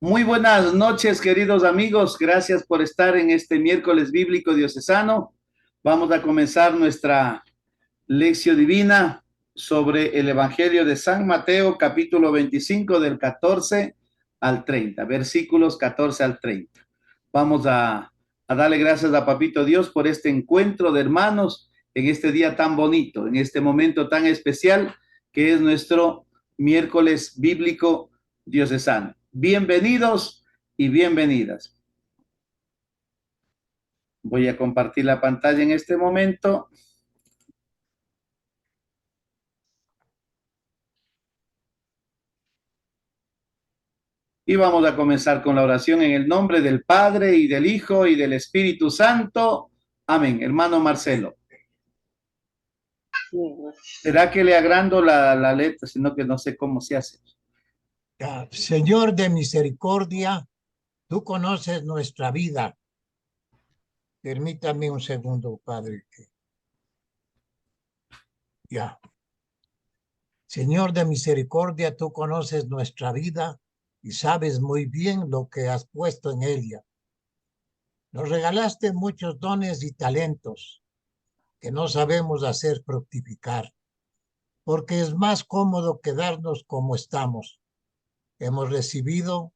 Muy buenas noches, queridos amigos. Gracias por estar en este miércoles bíblico diocesano. Vamos a comenzar nuestra lección divina sobre el Evangelio de San Mateo, capítulo 25, del 14 al 30, versículos 14 al 30. Vamos a darle gracias a Papito Dios por este encuentro de hermanos en este día tan bonito, en este momento tan especial que es nuestro miércoles bíblico diocesano. Bienvenidos y bienvenidas. Voy a compartir la pantalla en este momento. Y vamos a comenzar con la oración en el nombre del Padre y del Hijo y del Espíritu Santo. Amén. Hermano Marcelo. ¿Será que le agrando la letra? Sino que no sé cómo se hace. Señor de misericordia, tú conoces nuestra vida. Permítame un segundo, Padre. Ya. Señor de misericordia, tú conoces nuestra vida y sabes muy bien lo que has puesto en ella. Nos regalaste muchos dones y talentos que no sabemos hacer fructificar, porque es más cómodo quedarnos como estamos. Hemos recibido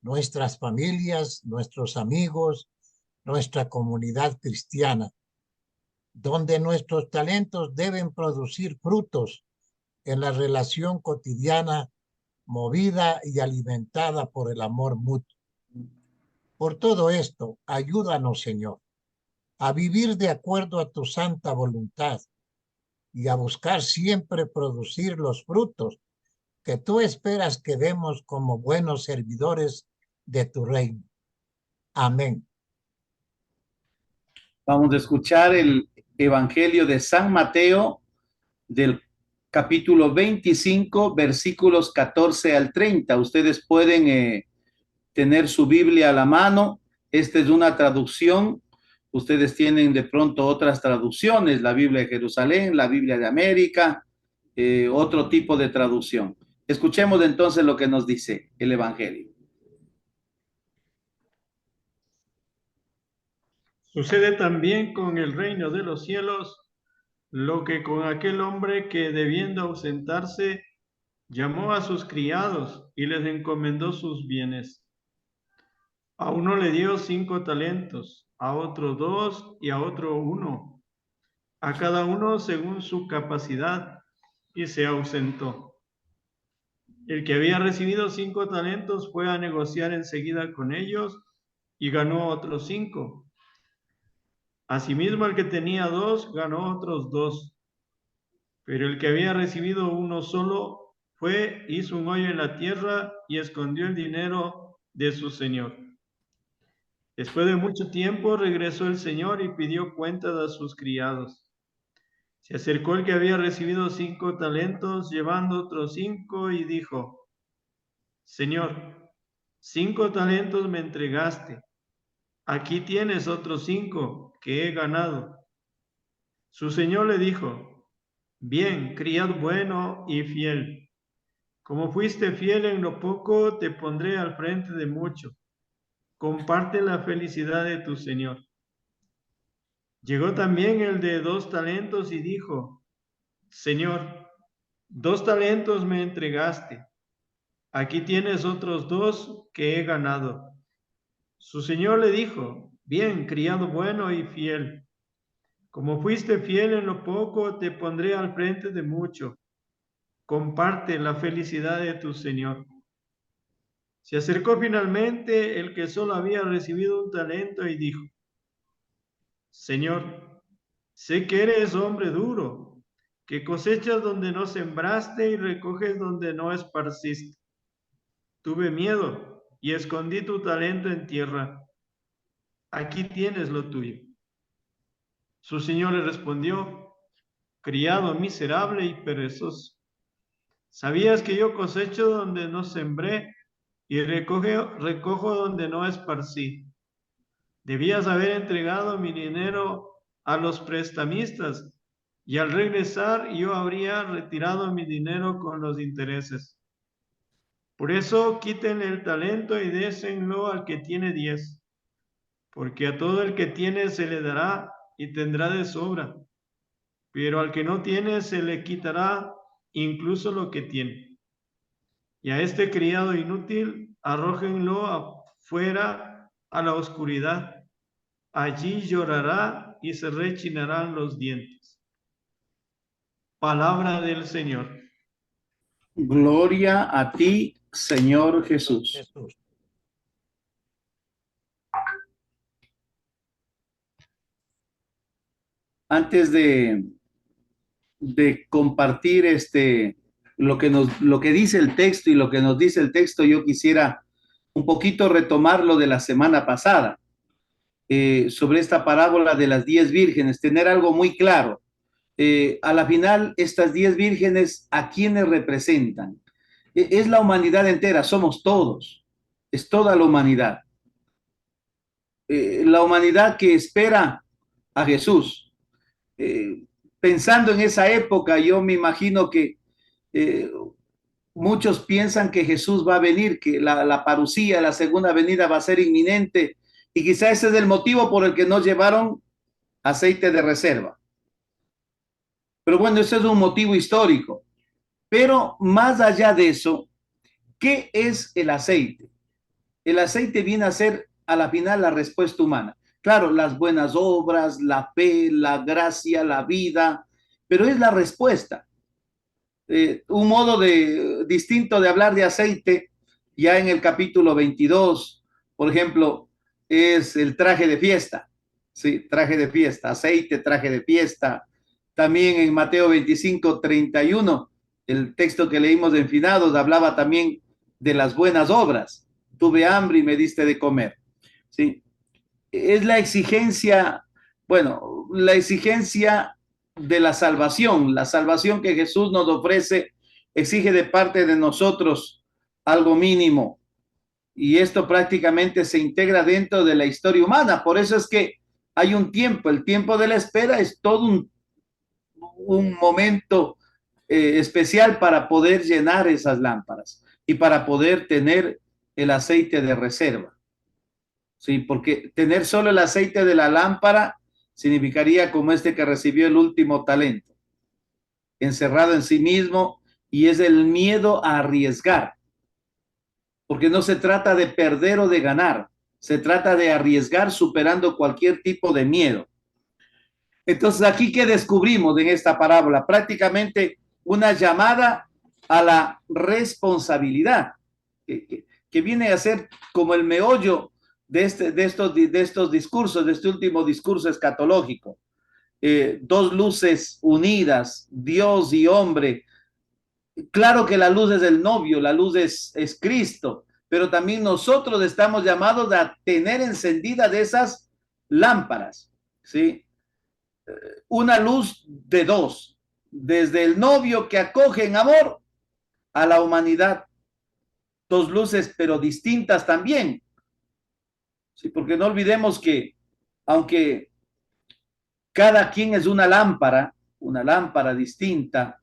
nuestras familias, nuestros amigos, nuestra comunidad cristiana, donde nuestros talentos deben producir frutos en la relación cotidiana, movida y alimentada por el amor mutuo. Por todo esto, ayúdanos, Señor, a vivir de acuerdo a tu santa voluntad y a buscar siempre producir los frutos que tú esperas que demos como buenos servidores de tu reino. Amén. Vamos a escuchar el Evangelio de San Mateo del capítulo 25, versículos 14 al 30. Ustedes pueden tener su Biblia a la mano. Esta es una traducción. Ustedes tienen de pronto otras traducciones, la Biblia de Jerusalén, la Biblia de América, otro tipo de traducción. Escuchemos entonces lo que nos dice el Evangelio. Sucede también con el reino de los cielos lo que con aquel hombre que, debiendo ausentarse, llamó a sus criados y les encomendó sus bienes. A uno le dio 5 talentos, a otro 2 y a otro 1, a cada uno según su capacidad, y se ausentó. El que había recibido 5 talentos fue a negociar enseguida con ellos y ganó otros 5. Asimismo, el que tenía 2 ganó otros 2. Pero el que había recibido uno solo fue, hizo un hoyo en la tierra y escondió el dinero de su señor. Después de mucho tiempo regresó el señor y pidió cuentas a sus criados. Se acercó el que había recibido 5 talentos, llevando otros 5, y dijo: Señor, 5 talentos me entregaste. Aquí tienes otros 5 que he ganado. Su señor le dijo: Bien, criado bueno y fiel. Como fuiste fiel en lo poco, te pondré al frente de mucho. Comparte la felicidad de tu señor. Llegó también el de 2 talentos y dijo: Señor, 2 talentos me entregaste. Aquí tienes otros 2 que he ganado. Su señor le dijo: Bien, criado bueno y fiel. Como fuiste fiel en lo poco, te pondré al frente de mucho. Comparte la felicidad de tu señor. Se acercó finalmente el que solo había recibido un talento y dijo: Señor, sé que eres hombre duro, que cosechas donde no sembraste y recoges donde no esparciste. Tuve miedo y escondí tu talento en tierra. Aquí tienes lo tuyo. Su señor le respondió: Criado miserable y perezoso, ¿sabías que yo cosecho donde no sembré y recojo donde no esparcí? Debías haber entregado mi dinero a los prestamistas, y al regresar yo habría retirado mi dinero con los intereses. Por eso quítenle el talento y désenlo al que tiene 10, porque a todo el que tiene se le dará y tendrá de sobra, pero al que no tiene se le quitará incluso lo que tiene. Y a este criado inútil arrójenlo afuera a la oscuridad. Allí llorará y se rechinarán los dientes. Palabra del Señor. Gloria a ti, Señor Jesús. Jesús. Antes de compartir lo que dice el texto y lo que nos dice el texto, yo quisiera un poquito retomar lo de la semana pasada, sobre esta parábola de las 10 vírgenes, tener algo muy claro. A la final, estas 10 vírgenes, ¿a quiénes representan? Es la humanidad entera, somos todos, es toda la humanidad. La humanidad que espera a Jesús. Pensando en esa época, yo me imagino que muchos piensan que Jesús va a venir, que la parucía, la segunda venida va a ser inminente, y quizá ese es el motivo por el que no llevaron aceite de reserva. Pero bueno, ese es un motivo histórico. Pero más allá de eso, ¿qué es el aceite? El aceite viene a ser a la final la respuesta humana. Claro, las buenas obras, la fe, la gracia, la vida, pero es la respuesta. Un modo distinto de hablar de aceite, ya en el capítulo 22, por ejemplo, es el traje de fiesta. Sí, traje de fiesta, aceite, traje de fiesta. También en Mateo 25:31, el texto que leímos en Finados hablaba también de las buenas obras. Tuve hambre y me diste de comer. ¿Sí? Es la exigencia, bueno, la exigencia de la salvación que Jesús nos ofrece, exige de parte de nosotros algo mínimo. Y esto prácticamente se integra dentro de la historia humana. Por eso es que hay un tiempo, el tiempo de la espera es todo un momento especial para poder llenar esas lámparas y para poder tener el aceite de reserva. Sí, porque tener solo el aceite de la lámpara significaría como este que recibió el último talento, encerrado en sí mismo, y es el miedo a arriesgar, porque no se trata de perder o de ganar, se trata de arriesgar superando cualquier tipo de miedo. Entonces, aquí, ¿qué descubrimos en esta parábola? Prácticamente una llamada a la responsabilidad, que viene a ser como el meollo de estos discursos, de este último discurso escatológico. Dos luces unidas, Dios y hombre. Claro que la luz es el novio, la luz es Cristo, pero también nosotros estamos llamados a tener encendida de esas lámparas, ¿sí? Una luz de dos, desde el novio que acoge en amor a la humanidad. Dos luces, pero distintas también. Sí, porque no olvidemos que, aunque cada quien es una lámpara distinta,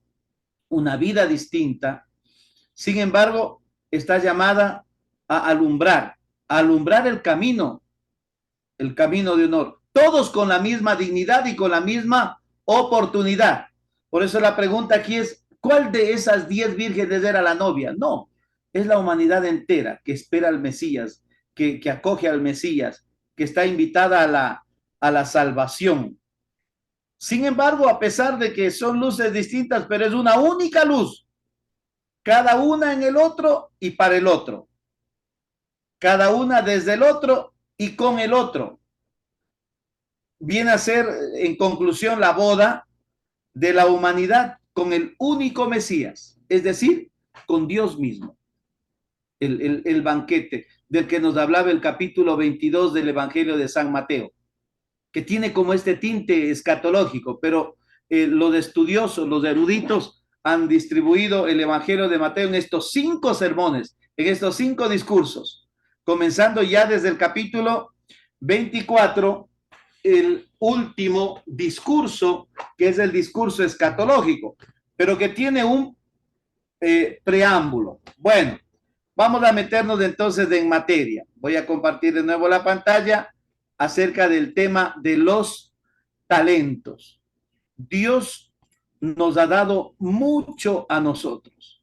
una vida distinta, sin embargo, está llamada a alumbrar el camino de honor. Todos con la misma dignidad y con la misma oportunidad. Por eso la pregunta aquí es, ¿cuál de esas 10 vírgenes era la novia? No, es la humanidad entera que espera al Mesías, que acoge al Mesías, que está invitada a la salvación. Sin embargo, a pesar de que son luces distintas, pero es una única luz, cada una en el otro y para el otro, cada una desde el otro y con el otro. Viene a ser, en conclusión, la boda de la humanidad con el único Mesías, es decir, con Dios mismo. El banquete del que nos hablaba el capítulo 22 del Evangelio de San Mateo, que tiene como este tinte escatológico, pero los estudiosos, los eruditos, han distribuido el Evangelio de Mateo en estos 5 sermones, en estos 5 discursos, comenzando ya desde el capítulo 24, el último discurso, que es el discurso escatológico, pero que tiene un preámbulo. Bueno, vamos a meternos entonces en materia. Voy a compartir de nuevo la pantalla acerca del tema de los talentos. Dios nos ha dado mucho a nosotros.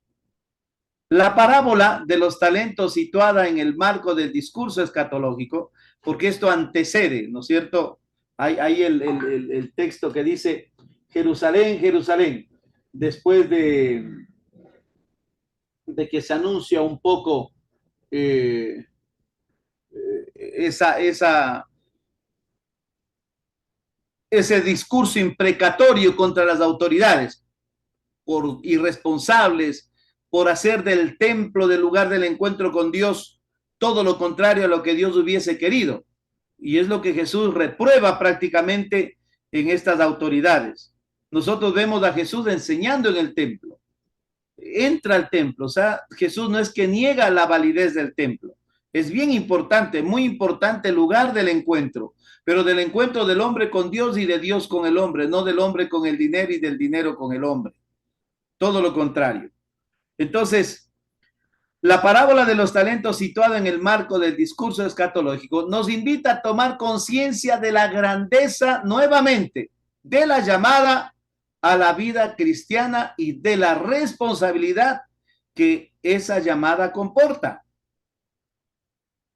La parábola de los talentos situada en el marco del discurso escatológico, porque esto antecede, ¿no es cierto? Hay el texto que dice, Jerusalén, Jerusalén, después de que se anuncia un poco ese discurso imprecatorio contra las autoridades por irresponsables, por hacer del templo, del lugar del encuentro con Dios, todo lo contrario a lo que Dios hubiese querido. Y es lo que Jesús reprueba prácticamente en estas autoridades. Nosotros vemos a Jesús enseñando en el templo. Entra al templo, o sea, Jesús no es que niega la validez del templo. Es bien importante, muy importante el lugar del encuentro, pero del encuentro del hombre con Dios y de Dios con el hombre, no del hombre con el dinero y del dinero con el hombre. Todo lo contrario. Entonces, la parábola de los talentos situada en el marco del discurso escatológico nos invita a tomar conciencia de la grandeza nuevamente de la llamada a la vida cristiana y de la responsabilidad que esa llamada comporta.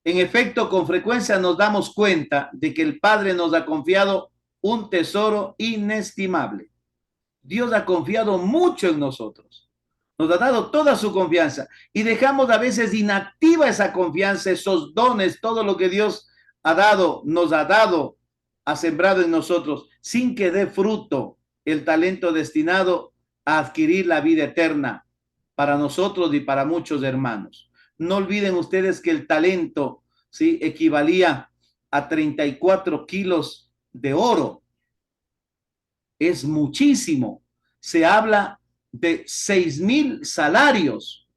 En efecto, con frecuencia nos damos cuenta de que el Padre nos ha confiado un tesoro inestimable. Dios ha confiado mucho en nosotros. Nos ha dado toda su confianza y dejamos a veces inactiva esa confianza, esos dones, todo lo que Dios ha dado, nos ha dado, ha sembrado en nosotros, sin que dé fruto el talento destinado a adquirir la vida eterna para nosotros y para muchos hermanos. No olviden ustedes que el talento, ¿sí?, equivalía a 34 kilos de oro. Es muchísimo. Se habla de 6,000 salarios.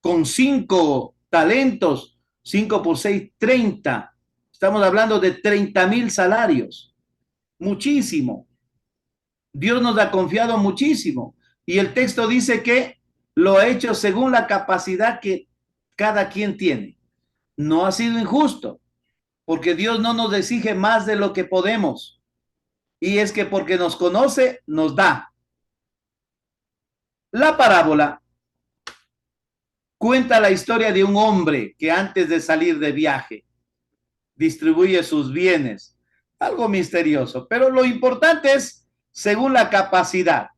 Con 5 talentos, 5 por 6, 30. Estamos hablando de 30,000 salarios. Muchísimo. Dios nos ha confiado muchísimo. Y el texto dice que lo ha hecho según la capacidad que cada quien tiene. No ha sido injusto, porque Dios no nos exige más de lo que podemos. Y es que porque nos conoce, nos da. La parábola cuenta la historia de un hombre que antes de salir de viaje distribuye sus bienes. Algo misterioso, pero lo importante es según la capacidad.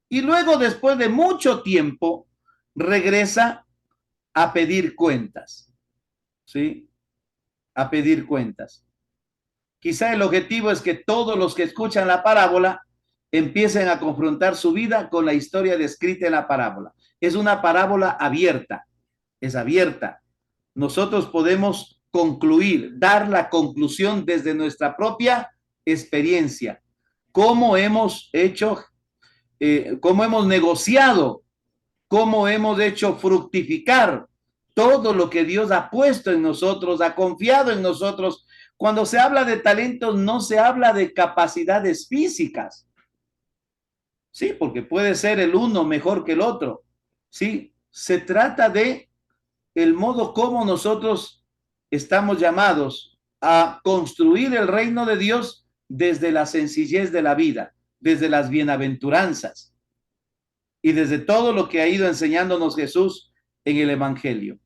Y luego, después de mucho tiempo, regresa a pedir cuentas. ¿Sí? A pedir cuentas. Quizá el objetivo es que todos los que escuchan la parábola empiecen a confrontar su vida con la historia descrita en la parábola. Es una parábola abierta, es abierta. Nosotros podemos concluir, dar la conclusión desde nuestra propia experiencia. Cómo hemos hecho, cómo hemos negociado, cómo hemos hecho fructificar todo lo que Dios ha puesto en nosotros, ha confiado en nosotros. Cuando se habla de talentos, no se habla de capacidades físicas. Sí, porque puede ser el uno mejor que el otro. Sí, se trata de el modo como nosotros estamos llamados a construir el reino de Dios desde la sencillez de la vida, desde las bienaventuranzas y desde todo lo que ha ido enseñándonos Jesús en el Evangelio.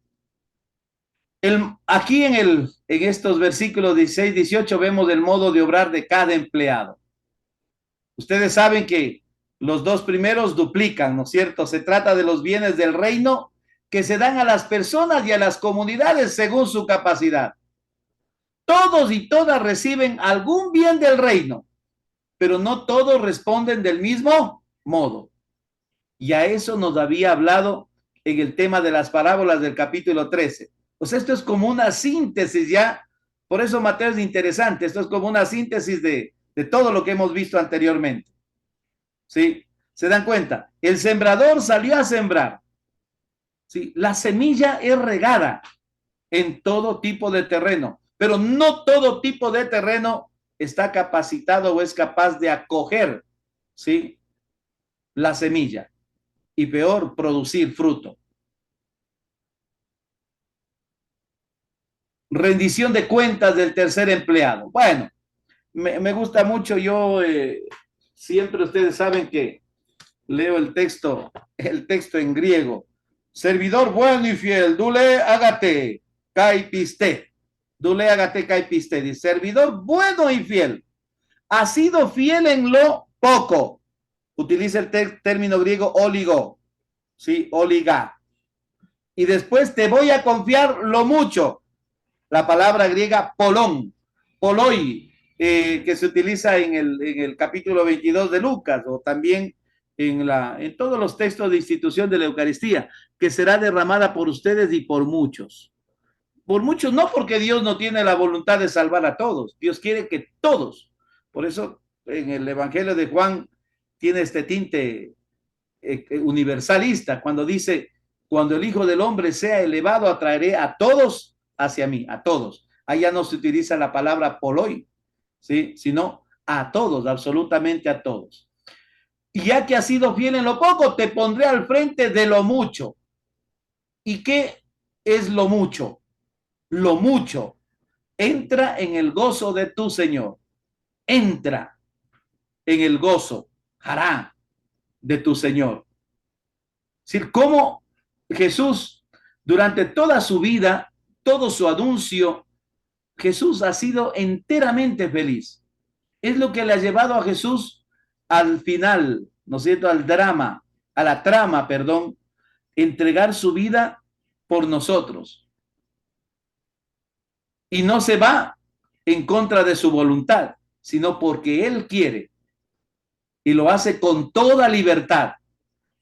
Aquí en estos versículos 16, 18 vemos el modo de obrar de cada empleado. Ustedes saben que los dos primeros duplican, ¿no es cierto? Se trata de los bienes del reino que se dan a las personas y a las comunidades según su capacidad. Todos y todas reciben algún bien del reino, pero no todos responden del mismo modo. Y a eso nos había hablado en el tema de las parábolas del capítulo 13. Pues esto es como una síntesis ya, por eso Mateo es interesante, esto es como una síntesis de todo lo que hemos visto anteriormente. ¿Sí? ¿Se dan cuenta? El sembrador salió a sembrar. ¿Sí? La semilla es regada en todo tipo de terreno, pero no todo tipo de terreno está capacitado o es capaz de acoger, ¿sí?, la semilla y peor, producir fruto. rendición de cuentas del tercer empleado. Bueno, me gusta mucho, yo siempre ustedes saben que leo el texto en griego. Servidor bueno y fiel, dule agate, kai piste. Dule agate, kai piste. Dice, servidor bueno y fiel. Ha sido fiel en lo poco. Utiliza el término griego oligo. Sí, oliga. Y después te voy a confiar lo mucho. La palabra griega polón, poloi, que se utiliza en el capítulo 22 de Lucas, o también en todos los textos de institución de la Eucaristía, que será derramada por ustedes y por muchos. Por muchos, no porque Dios no tiene la voluntad de salvar a todos, Dios quiere que todos. Por eso en el Evangelio de Juan tiene este tinte universalista, cuando dice, cuando el Hijo del Hombre sea elevado, atraeré a todos hacia mí, a todos. Ahí ya no se utiliza la palabra poloi, ¿sí? Sino a todos, absolutamente a todos. Y ya que has sido fiel en lo poco, te pondré al frente de lo mucho. ¿Y qué es lo mucho? Lo mucho. Entra en el gozo de tu Señor. Entra en el gozo, hará, de tu Señor. Es decir, cómo Jesús, durante toda su vida, todo su anuncio, Jesús ha sido enteramente feliz. Es lo que le ha llevado a Jesús al final, ¿no es cierto?, al drama, a la trama, perdón, entregar su vida por nosotros. Y no se va en contra de su voluntad, sino porque Él quiere. Y lo hace con toda libertad.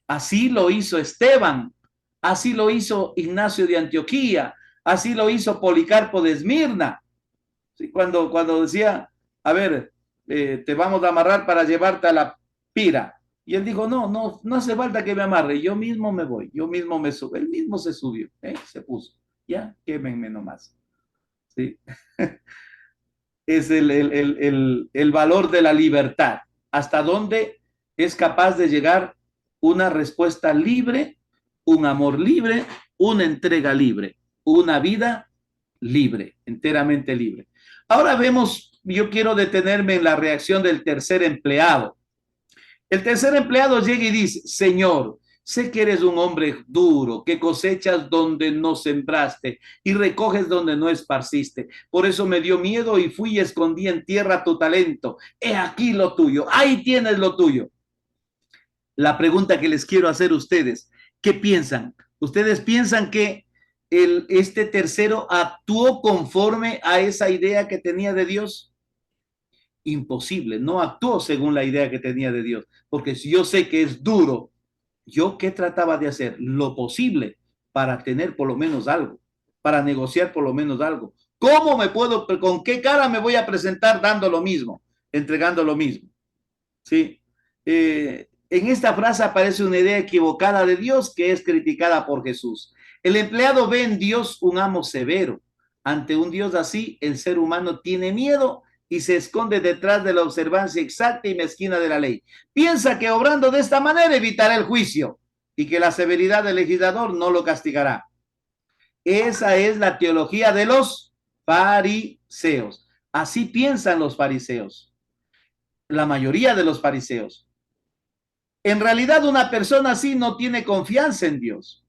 Así lo hizo Esteban, así lo hizo Ignacio de Antioquía, así lo hizo Policarpo de Esmirna. ¿Sí? Cuando decía, a ver, te vamos a amarrar para llevarte a la pira. Y él dijo, no hace falta que me amarre, yo mismo me voy, yo mismo me subo. Él mismo se subió, se puso. Ya, quémenme nomás. ¿Sí? Es el valor de la libertad. Hasta dónde es capaz de llegar una respuesta libre, un amor libre, una entrega libre, una vida libre, enteramente libre. Ahora vemos, yo quiero detenerme en la reacción del tercer empleado. El tercer empleado llega y dice, Señor, sé que eres un hombre duro, que cosechas donde no sembraste y recoges donde no esparciste. Por eso me dio miedo y fui y escondí en tierra tu talento. He aquí lo tuyo, ahí tienes lo tuyo. La pregunta que les quiero hacer a ustedes, ¿qué piensan? ¿Ustedes piensan que este tercero actuó conforme a esa idea que tenía de Dios? Imposible, no actuó según la idea que tenía de Dios, porque si yo sé que es duro, ¿yo qué trataba de hacer? Lo posible para tener por lo menos algo, para negociar por lo menos algo. ¿Cómo me puedo, con qué cara me voy a presentar dando lo mismo, entregando lo mismo? ¿Sí? En esta frase aparece una idea equivocada de Dios que es criticada por Jesús. El empleado ve en Dios un amo severo. Ante un Dios así, el ser humano tiene miedo y se esconde detrás de la observancia exacta y mezquina de la ley. Piensa que obrando de esta manera evitará el juicio y que la severidad del legislador no lo castigará. Esa es la teología de los fariseos. Así piensan los fariseos, la mayoría de los fariseos. En realidad, una persona así no tiene confianza en Dios.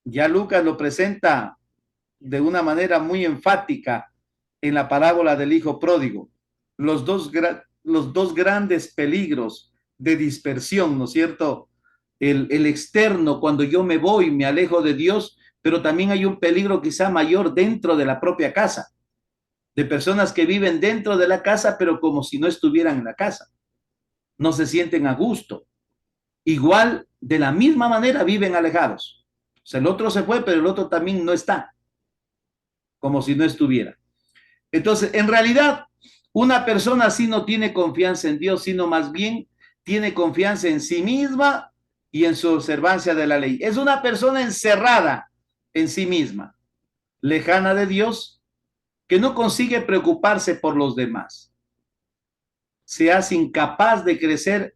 Ya Lucas lo presenta de una manera muy enfática en la parábola del hijo pródigo. Los dos grandes peligros de dispersión, ¿no es cierto? El externo, cuando yo me voy, me alejo de Dios, pero también hay un peligro quizá mayor dentro de la propia casa, de personas que viven dentro de la casa, pero como si no estuvieran en la casa. No se sienten a gusto. Igual, de la misma manera, viven alejados. O sea, el otro se fue, pero el otro también no está, como si no estuviera. Entonces, en realidad, una persona así no tiene confianza en Dios, sino más bien tiene confianza en sí misma y en su observancia de la ley. Es una persona encerrada en sí misma, lejana de Dios, que no consigue preocuparse por los demás. Se hace incapaz de crecer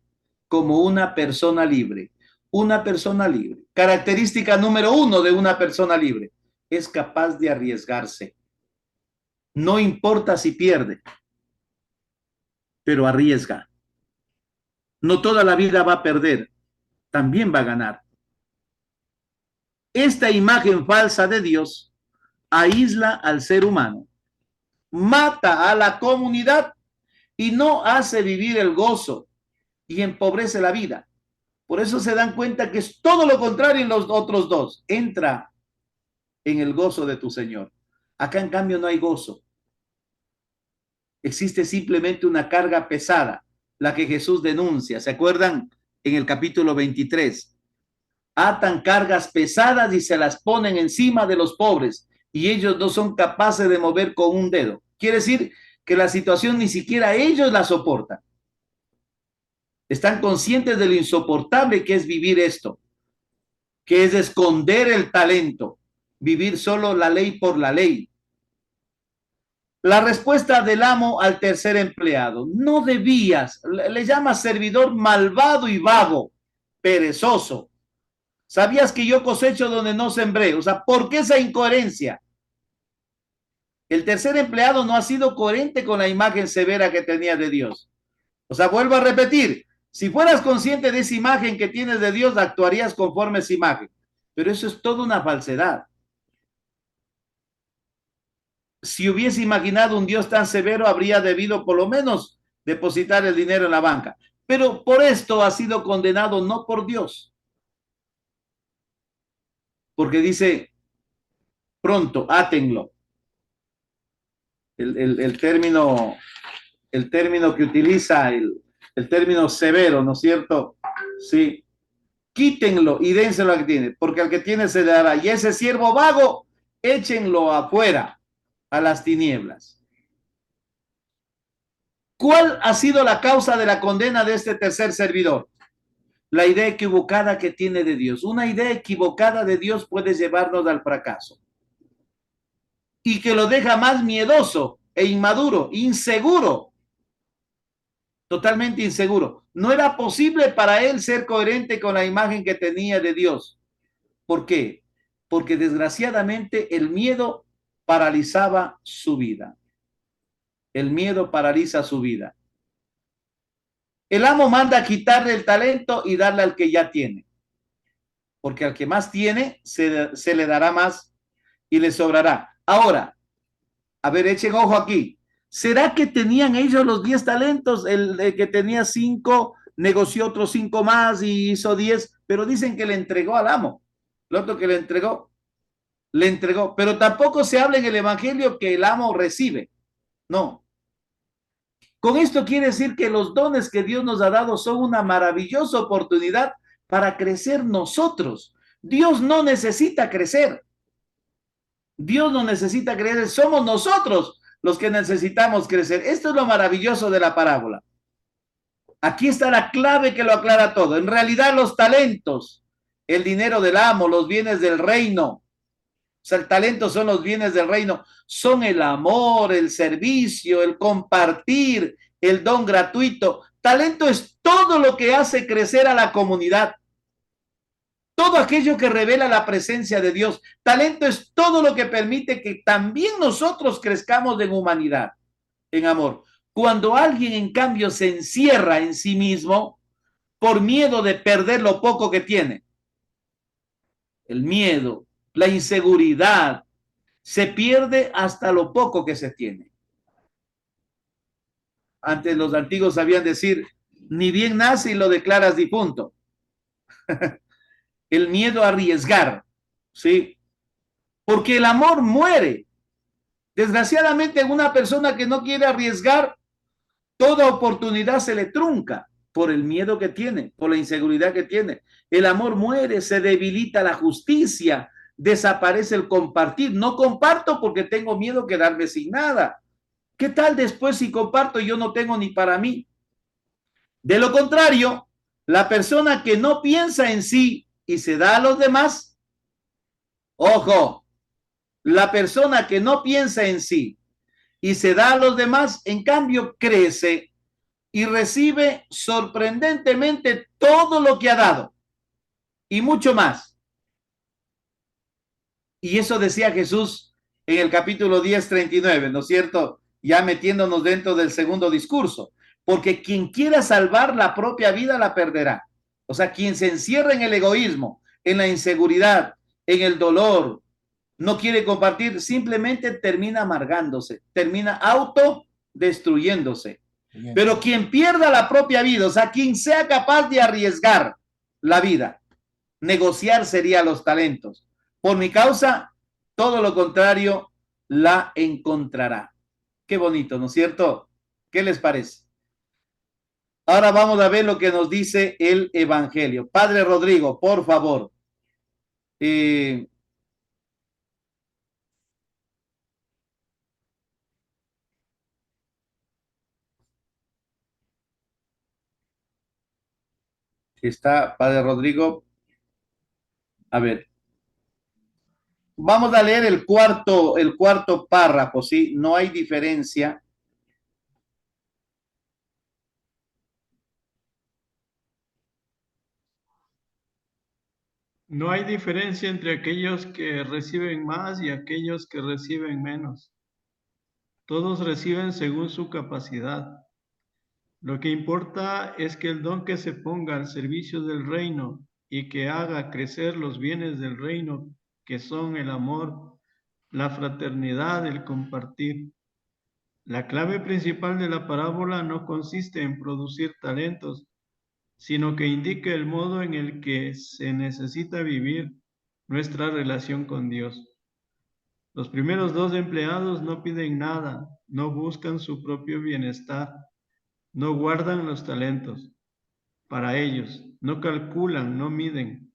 como una persona libre. Una persona libre. Característica número 1 de una persona libre. es capaz de arriesgarse. No importa si pierde, pero arriesga. No toda la vida va a perder, también va a ganar. Esta imagen falsa de Dios aísla al ser humano, mata a la comunidad y no hace vivir el gozo y empobrece la vida. Por eso se dan cuenta que es todo lo contrario en los otros dos. Entra en el gozo de tu Señor. Acá en cambio no hay gozo. Existe simplemente una carga pesada, la que Jesús denuncia. ¿Se acuerdan? En el capítulo 23. Atan cargas pesadas y se las ponen encima de los pobres y ellos no son capaces de mover con un dedo. Quiere decir que la situación ni siquiera ellos la soportan. Están conscientes de lo insoportable que es vivir esto, que es esconder el talento, vivir solo la ley por la ley. La respuesta del amo al tercer empleado: no debías, le llama servidor malvado y vago, perezoso. Sabías que yo cosecho donde no sembré. O sea, ¿por qué esa incoherencia? El tercer empleado no ha sido coherente con la imagen severa que tenía de Dios. O sea, vuelvo a repetir, si fueras consciente de esa imagen que tienes de Dios, actuarías conforme a esa imagen. Pero eso es toda una falsedad. Si hubiese imaginado un Dios tan severo, habría debido por lo menos depositar el dinero en la banca. Pero por esto ha sido condenado, no por Dios. Porque dice, pronto, átenlo. El término que utiliza, el término severo, ¿no es cierto? Sí. Quítenlo y dénselo al que tiene, porque al que tiene se le dará. Y ese siervo vago, échenlo afuera, a las tinieblas. ¿Cuál ha sido la causa de la condena de este tercer servidor? La idea equivocada que tiene de Dios. Una idea equivocada de Dios puede llevarnos al fracaso. Y que lo deja más miedoso e inmaduro, inseguro. Totalmente inseguro. No era posible para él ser coherente con la imagen que tenía de Dios. ¿Por qué? Porque desgraciadamente el miedo paralizaba su vida. El miedo paraliza su vida. El amo manda quitarle el talento y darle al que ya tiene. Porque al que más tiene, se le dará más y le sobrará. Ahora, a ver, echen ojo aquí. ¿Será que tenían ellos los 10 talentos? El que tenía 5 negoció otros 5 más y hizo 10, pero dicen que le entregó al amo. El otro que le entregó, pero tampoco se habla en el evangelio que el amo recibe. No. Con esto quiere decir que los dones que Dios nos ha dado son una maravillosa oportunidad para crecer nosotros. Dios no necesita crecer. Dios no necesita crecer, somos nosotros los que necesitamos crecer. Esto es lo maravilloso de la parábola. Aquí está la clave que lo aclara todo. En realidad los talentos, el dinero del amo, los bienes del reino, o sea, el talento son los bienes del reino, son el amor, el servicio, el compartir, el don gratuito. Talento es todo lo que hace crecer a la comunidad. Todo aquello que revela la presencia de Dios. Talento es todo lo que permite que también nosotros crezcamos en humanidad, en amor. Cuando alguien, en cambio, se encierra en sí mismo por miedo de perder lo poco que tiene, el miedo, la inseguridad, se pierde hasta lo poco que se tiene. Antes los antiguos sabían decir, ni bien nace y lo declaras difunto. El miedo a arriesgar, ¿sí? Porque el amor muere. Desgraciadamente, una persona que no quiere arriesgar, toda oportunidad se le trunca por el miedo que tiene, por la inseguridad que tiene. El amor muere, se debilita la justicia, desaparece el compartir. No comparto porque tengo miedo de quedarme sin nada. ¿Qué tal después si comparto y yo no tengo ni para mí? De lo contrario, la persona que no piensa en sí y se da a los demás, ojo, la persona que no piensa en sí y se da a los demás, en cambio crece y recibe sorprendentemente todo lo que ha dado y mucho más. Y eso decía Jesús en el capítulo 10:39, ¿no es cierto? Ya metiéndonos dentro del segundo discurso. Porque quien quiera salvar la propia vida la perderá. O sea, quien se encierra en el egoísmo, en la inseguridad, en el dolor, no quiere compartir, simplemente termina amargándose, termina autodestruyéndose. Bien. Pero quien pierda la propia vida, o sea, quien sea capaz de arriesgar la vida, negociar sería los talentos. Por mi causa, todo lo contrario, la encontrará. Qué bonito, ¿no es cierto? ¿Qué les parece? Ahora vamos a ver lo que nos dice el Evangelio. Padre Rodrigo, por favor. Eh, está Padre Rodrigo. A ver, vamos a leer el cuarto párrafo, ¿sí? No hay diferencia. No hay diferencia entre aquellos que reciben más y aquellos que reciben menos. Todos reciben según su capacidad. Lo que importa es que el don que se ponga al servicio del reino y que haga crecer los bienes del reino, que son el amor, la fraternidad, el compartir. La clave principal de la parábola no consiste en producir talentos, sino que indica el modo en el que se necesita vivir nuestra relación con Dios. Los primeros dos empleados no piden nada, no buscan su propio bienestar, no guardan los talentos para ellos, no calculan, no miden.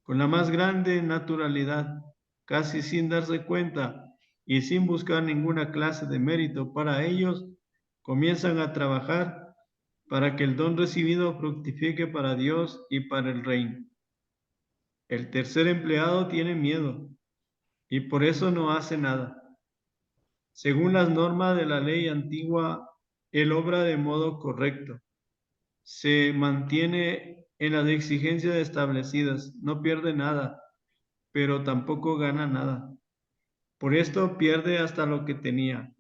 Con la más grande naturalidad, casi sin darse cuenta y sin buscar ninguna clase de mérito para ellos, comienzan a trabajar para que el don recibido fructifique para Dios y para el reino. El tercer empleado tiene miedo y por eso no hace nada. Según las normas de la ley antigua, él obra de modo correcto. Se mantiene en las exigencias establecidas, no pierde nada, pero tampoco gana nada. Por esto pierde hasta lo que tenía.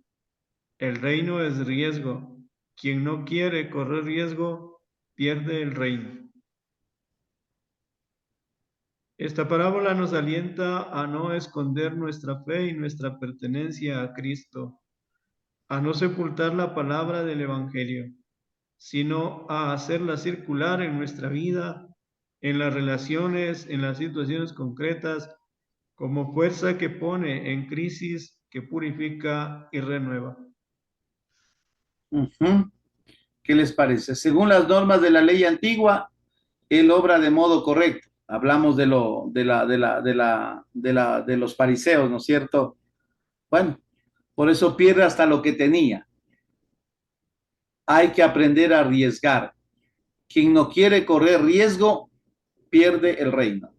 El reino es riesgo. Quien no quiere correr riesgo, pierde el reino. Esta parábola nos alienta a no esconder nuestra fe y nuestra pertenencia a Cristo, a no sepultar la palabra del Evangelio, sino a hacerla circular en nuestra vida, en las relaciones, en las situaciones concretas, como fuerza que pone en crisis, que purifica y renueva. ¿Qué les parece? Según las normas de la ley antigua, él obra de modo correcto. Hablamos de los fariseos, ¿no es cierto? Bueno, por eso pierde hasta lo que tenía. Hay que aprender a arriesgar. Quien no quiere correr riesgo, pierde el reino.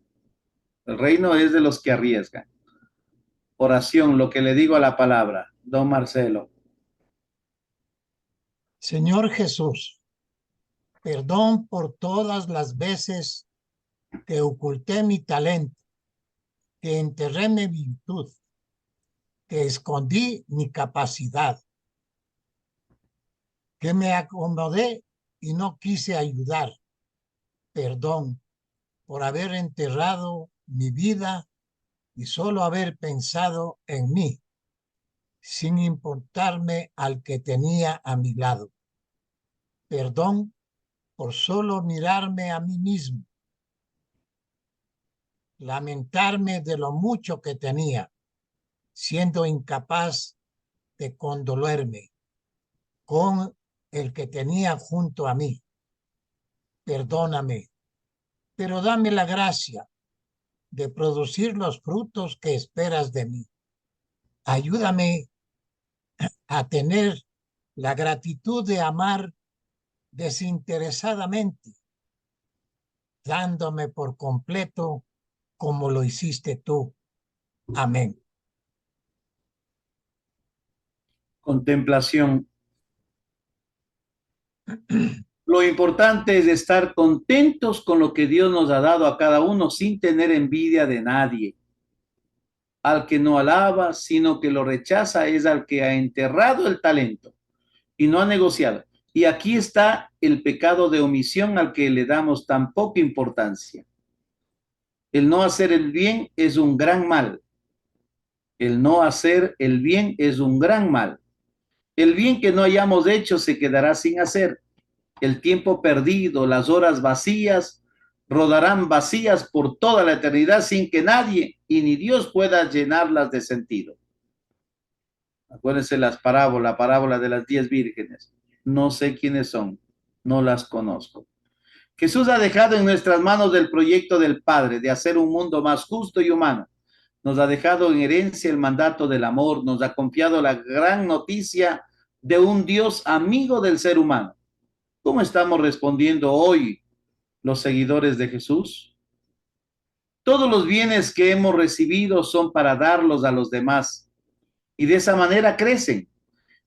El reino es de los que arriesgan. Oración, lo que le digo a la palabra, don Marcelo. Señor Jesús, perdón por todas las veces que oculté mi talento, que enterré mi virtud, que escondí mi capacidad, que me acomodé y no quise ayudar. Perdón por haber enterrado mi vida y solo haber pensado en mí, sin importarme al que tenía a mi lado. Perdón por solo mirarme a mí mismo, lamentarme de lo mucho que tenía, siendo incapaz de condolerme con el que tenía junto a mí. Perdóname, pero dame la gracia de producir los frutos que esperas de mí. Ayúdame a tener la gratitud de amar desinteresadamente, dándome por completo como lo hiciste tú. Amén. Contemplación. Lo importante es estar contentos con lo que Dios nos ha dado a cada uno sin tener envidia de nadie. al que no alaba, sino que lo rechaza es al que ha enterrado el talento y no ha negociado. Y aquí está el pecado de omisión al que le damos tan poca importancia. El no hacer el bien es un gran mal. El no hacer el bien es un gran mal. El bien que no hayamos hecho se quedará sin hacer. El tiempo perdido, las horas vacías, rodarán vacías por toda la eternidad sin que nadie y ni Dios pueda llenarlas de sentido. Acuérdense la parábola de las 10 vírgenes. No sé quiénes son, no las conozco. Jesús ha dejado en nuestras manos el proyecto del Padre de hacer un mundo más justo y humano. Nos ha dejado en herencia el mandato del amor, nos ha confiado la gran noticia de un Dios amigo del ser humano. ¿Cómo estamos respondiendo hoy los seguidores de Jesús? Todos los bienes que hemos recibido son para darlos a los demás y de esa manera crecen.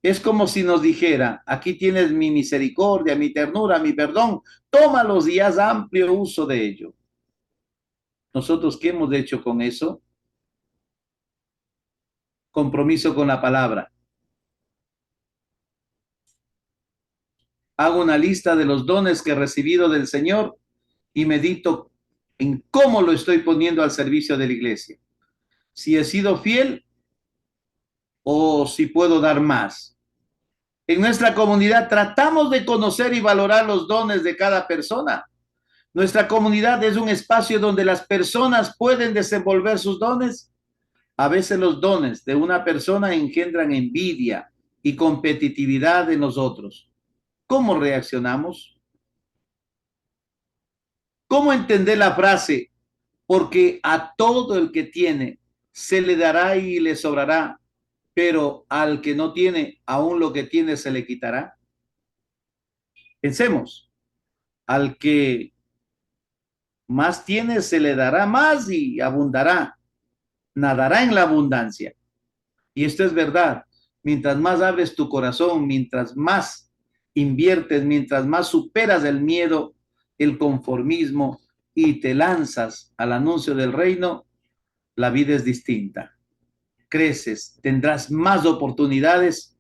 Es como si nos dijera, aquí tienes mi misericordia, mi ternura, mi perdón, tómalos y haz amplio uso de ello. ¿Nosotros qué hemos hecho con eso? Compromiso con la palabra. Hago una lista de los dones que he recibido del Señor y medito en cómo lo estoy poniendo al servicio de la iglesia. Si he sido fiel o si puedo dar más. En nuestra comunidad tratamos de conocer y valorar los dones de cada persona. Nuestra comunidad es un espacio donde las personas pueden desenvolver sus dones. A veces los dones de una persona engendran envidia y competitividad en nosotros. ¿Cómo reaccionamos? ¿Cómo entender la frase? Porque a todo el que tiene se le dará y le sobrará, pero al que no tiene, aún lo que tiene se le quitará. Pensemos, al que más tiene se le dará más y abundará, nadará en la abundancia. Y esto es verdad. Mientras más abres tu corazón, mientras más inviertes, mientras más superas el miedo, el conformismo y te lanzas al anuncio del reino, la vida es distinta. Creces, tendrás más oportunidades,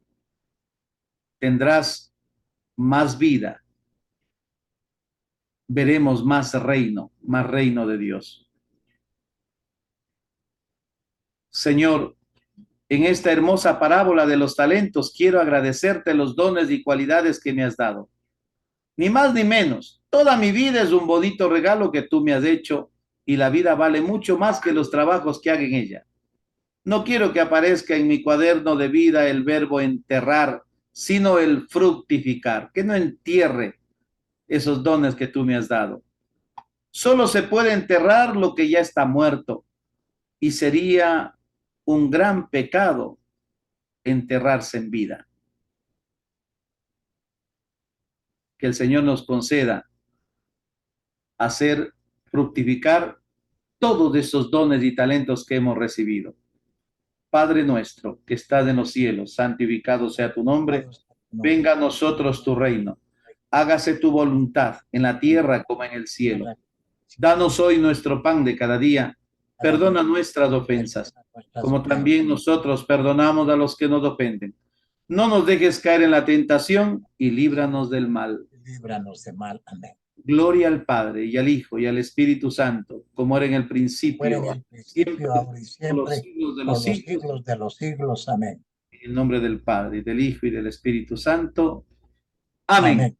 tendrás más vida. Veremos más reino de Dios. Señor, en esta hermosa parábola de los talentos, quiero agradecerte los dones y cualidades que me has dado. Ni más ni menos. Toda mi vida es un bonito regalo que tú me has hecho y la vida vale mucho más que los trabajos que haga en ella. No quiero que aparezca en mi cuaderno de vida el verbo enterrar, sino el fructificar, que no entierre esos dones que tú me has dado. Solo se puede enterrar lo que ya está muerto y sería un gran pecado enterrarse en vida. Que el Señor nos conceda hacer fructificar todos esos dones y talentos que hemos recibido. Padre nuestro que estás en los cielos, santificado sea tu nombre. Venga a nosotros tu reino. Hágase tu voluntad en la tierra como en el cielo. Danos hoy nuestro pan de cada día. Perdona nuestras ofensas, como también nosotros perdonamos a los que nos ofenden. No nos dejes caer en la tentación y líbranos del mal. Líbranos del mal. Amén. Gloria al Padre y al Hijo y al Espíritu Santo, como era en el principio, siempre, ahora y siempre, por los siglos de por los siglos de los siglos. Amén. En el nombre del Padre, y del Hijo y del Espíritu Santo. Amén. Amén.